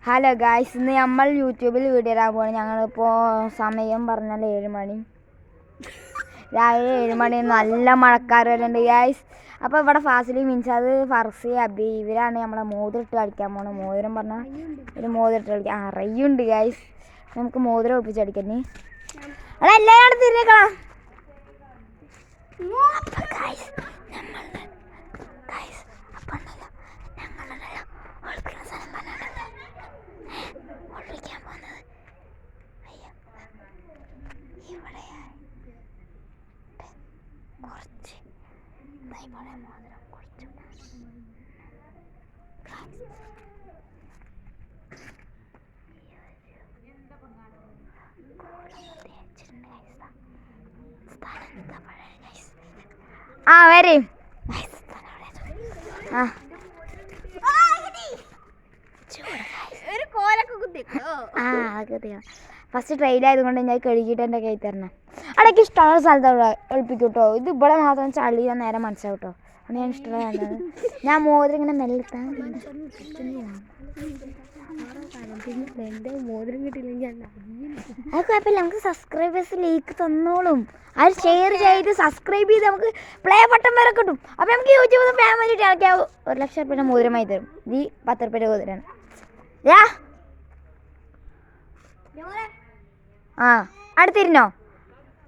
Hello guys, ഇന്ന് നമ്മൾ യൂട്യൂബിൽ വീഡിയോ ഇടാൻ പോകണം. ഞങ്ങളിപ്പോൾ സമയം പറഞ്ഞാൽ 7 മണി, രാവിലെ 7 മണി. നല്ല മഴക്കാർ വരുന്നുണ്ട് ഗായ്സ്. അപ്പോൾ ഇവിടെ ഫാസിലി മിൻസാദ്, ഫർസി, അബി ഇവരാണ് നമ്മളെ മോതിരിട്ട് കളിക്കാൻ പോകുന്നത്. മോതിരം പറഞ്ഞാൽ ഒരു മോതിരിട്ട് കളിക്കാൻ അറിയുണ്ട് ഗായ്സ്. നമുക്ക് മോതിരം ഒളിപ്പിച്ച് കളിക്കാൻ. അവിടെ എല്ലാവരും തിരിഞ്ഞേക്കണം. വരും. ഫസ്റ്റ് ട്രെയിലായതുകൊണ്ട് ഞാൻ കഴുകിയിട്ട് എൻ്റെ കൈ തരണം. അവിടേക്ക് ഇഷ്ടമുള്ള സ്ഥലത്ത് ഒളിപ്പിക്കും കേട്ടോ. ഇത് ഇവിടെ മാത്രം ചളി നേരെ മനസ്സിലാവും കേട്ടോ. അത് ഞാൻ ഇഷ്ടമുള്ള ഞാൻ മോതിരം ഇങ്ങനെ മെല്ലെത്താൻ മോതിരം കിട്ടിയില്ലെങ്കിൽ അത് കുഴപ്പമില്ല. നമുക്ക് സബ്സ്ക്രൈബേഴ്സ് ലൈക്ക് തന്നോളും. അത് ഷെയർ ചെയ്ത് സബ്സ്ക്രൈബ് ചെയ്ത് നമുക്ക് പ്ലേ ബട്ടൺ വരെ കിട്ടും. അപ്പോൾ നമുക്ക് യൂട്യൂബിൽ ഫാമിലി ആക്കിയാൽ 1 ലക്ഷം രൂപയുടെ മോതിരമായി തരും. ഈ 10 രൂപയുടെ മോതിരാണ്. അടുത്തിരുന്നോ,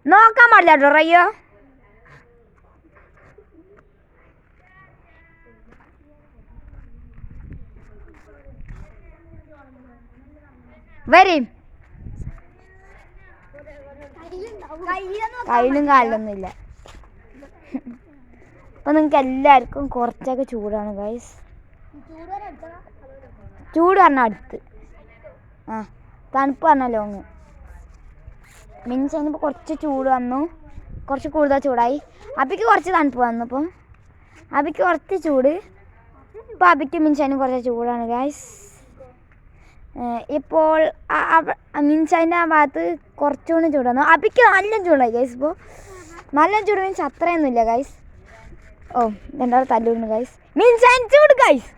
നോക്കാൻ പാടില്ല കേട്ടോ. റയ്യോ വരും. കയ്യിലും കാലിലൊന്നുമില്ല. അപ്പം നിങ്ങൾക്ക് എല്ലാവർക്കും കുറച്ചൊക്കെ ചൂടാണ് ഗൈസ്. ചൂട് പറഞ്ഞാൽ അടുത്ത്, തണുപ്പ് പറഞ്ഞാൽ ലോങ്. മീൻസ് അതിനിപ്പോൾ കുറച്ച് ചൂട് വന്നു, കുറച്ച് കൂടുതൽ ചൂടായി. അബിക്ക് കുറച്ച് തണുപ്പ് വന്നു. അപ്പം അബിക്ക് കുറച്ച് ചൂട്, ഇപ്പോൾ അബിക്ക് മിൻസാനും കുറച്ച് ചൂടാണ് ഗൈസ്. ഇപ്പോൾ മിൻസാൻ്റെ ആ ഭാഗത്ത് കുറച്ചുകൂടി ചൂട് വന്നു. അബിക്ക് നല്ല ചൂടായി ഗൈസ്. ഇപ്പോൾ നല്ല ചൂട് മീൻസ് അത്രയൊന്നുമില്ല ഗൈസ്. രണ്ടാൾ തല്ലൂരുന്നു ഗൈസ്. മിൻസാൻ ചൂട് ഗൈസ്.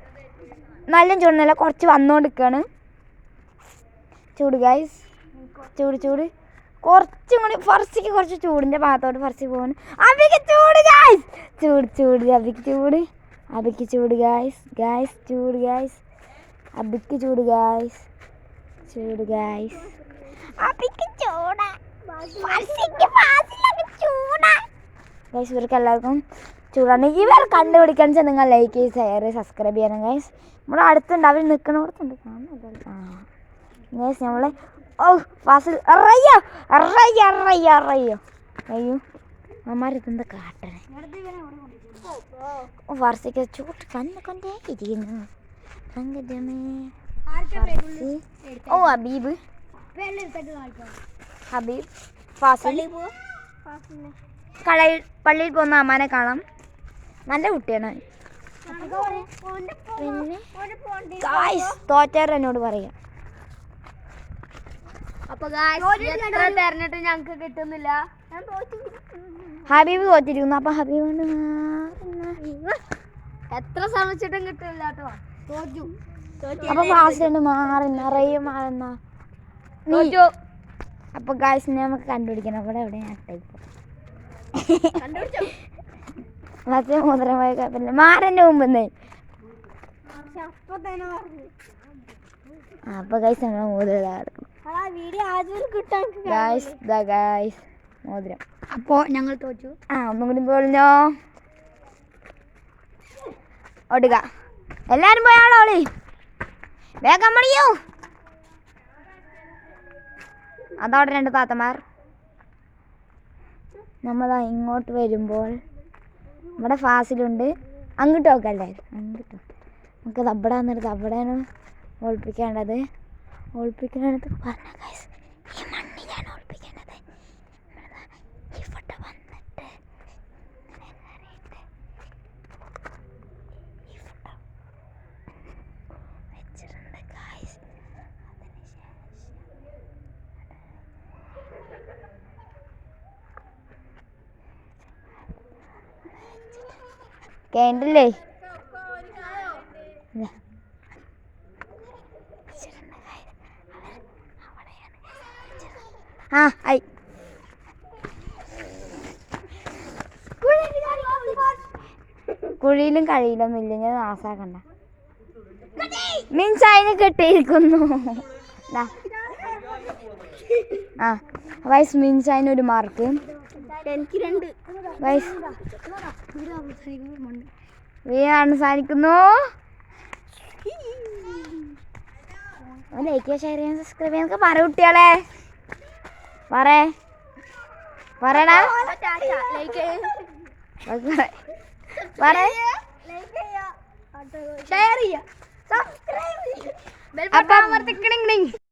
നല്ല ചൂടൊന്നുമില്ല, കുറച്ച് വന്നുകൊണ്ടിരിക്കുകയാണ് ചൂട് ഗൈസ്. ചൂട് കുറച്ചും കൂടി. ഫർസിക്ക് കുറച്ച് ചൂടിൻ്റെ ഭാഗത്തോട്ട് ഫർസി പോകുന്നു. അബിക്ക് ചൂട് ഗൈസ്. ചൂട് അബിക്ക് ചൂട് ഗൈസ്. ചൂട് ഗൈസ്. അബിക്ക് ചൂട് ഗൈസ്. അബിക്ക് ചൂടാ. ഗൈസ് ഇവർക്ക് എല്ലാവർക്കും ചൂടാണ്. ഇവർ കണ്ടുപിടിക്കാൻ വെച്ചാൽ നിങ്ങൾ ലൈക്ക് ചെയ്ത് ഷെയർ സബ്സ്ക്രൈബ് ചെയ്യണം ഗൈസ്. നമ്മുടെ അടുത്തുണ്ട്, അവർ നിൽക്കണോടത്തുണ്ട്. ഗൈസ് നമ്മളെ ഫാസിൽ അയ്യോ അമ്മമാരിതെന്താ കാട്ടണേ. ഫർസിക്ക് ചൂട്ട് കണ്ണ് കൊണ്ടേ ഇരിക്കുന്നു. ഹബീബ് ഫാസിൽ പള്ളിയിൽ പോകുന്ന അമ്മാനെ കാണാം. നല്ല കുട്ടിയാണ്. പിന്നെ തോറ്റാർ എന്നോട് പറയാം. ഞങ്ങക്ക് കിട്ടുന്നില്ല. ഹബീബ് തോറ്റിരിക്കുന്നു. അപ്പൊ ഹബീബ് എത്ര ശ്രമിച്ചിട്ടും കിട്ടില്ല കേട്ടോ. തോറ്റു. അപ്പൊ ഫാസ്റ്റ് മാറുന്ന. അപ്പൊ ഗായ്സ് നമുക്ക് കണ്ടുപിടിക്കണം. ഇവിടെ എവിടെ മറ്റേ മുദ്രമായ കുഴപ്പമില്ല. മാറന്റെ മുമ്പ് അപ്പൊ ഗൈസ് നമ്മളെ മോതിരം ഗായ്സ് മോതിരം. അപ്പോ ഞങ്ങൾ തോറ്റു. ഒന്നും കൂടി പോലോ. ഓടുക എല്ലാരും പോയാളോളി, വേഗം മണിയോ. അതവിടെ 2 താത്തമാർ. നമ്മളാ ഇങ്ങോട്ട് വരുമ്പോൾ ഇവിടെ ഫാസിലുണ്ട്. അങ്ങോട്ട് നോക്കല്ലേ, അങ്ങോട്ട് നമുക്ക് തബട എന്നിട്ട് തബടയാണ് ഒളിപ്പിക്കേണ്ടത്. ഒളിപ്പിക്കേണ്ടത് പറഞ്ഞ ഗൈസ്, ഈ മണ്ണിലാണ് ഒളിപ്പിക്കേണ്ടത്. ഇവിടെ വന്നിട്ട് വെച്ചിട്ടുണ്ട് ഗൈസ്. കേണ്ടില്ലേ ആ ആയി. കുഴിയിലും കഴിയിലൊന്നും ഇല്ല, ഞാൻ നാസാക്കണ്ട. മീൻസ് അതിന് കെട്ടിയിരിക്കുന്നു. ആ വയസ്സ് മീൻസ് അതിനൊരു മാർക്ക്. എനിക്ക് 2. വയസ്സ് അവസാനിക്കുന്നു. ലൈക്ക് ഷെയർ ചെയ്യാൻ സബ്സ്ക്രൈബ് ചെയ്യാൻ പറ കുട്ടികളെ, പറയണ ഷെയർ ചെയ്യാം, സബ്സ്ക്രൈബ് ചെയ്യാം, ബെൽ ബട്ടൺ അമർത്തിക്കണിങ്.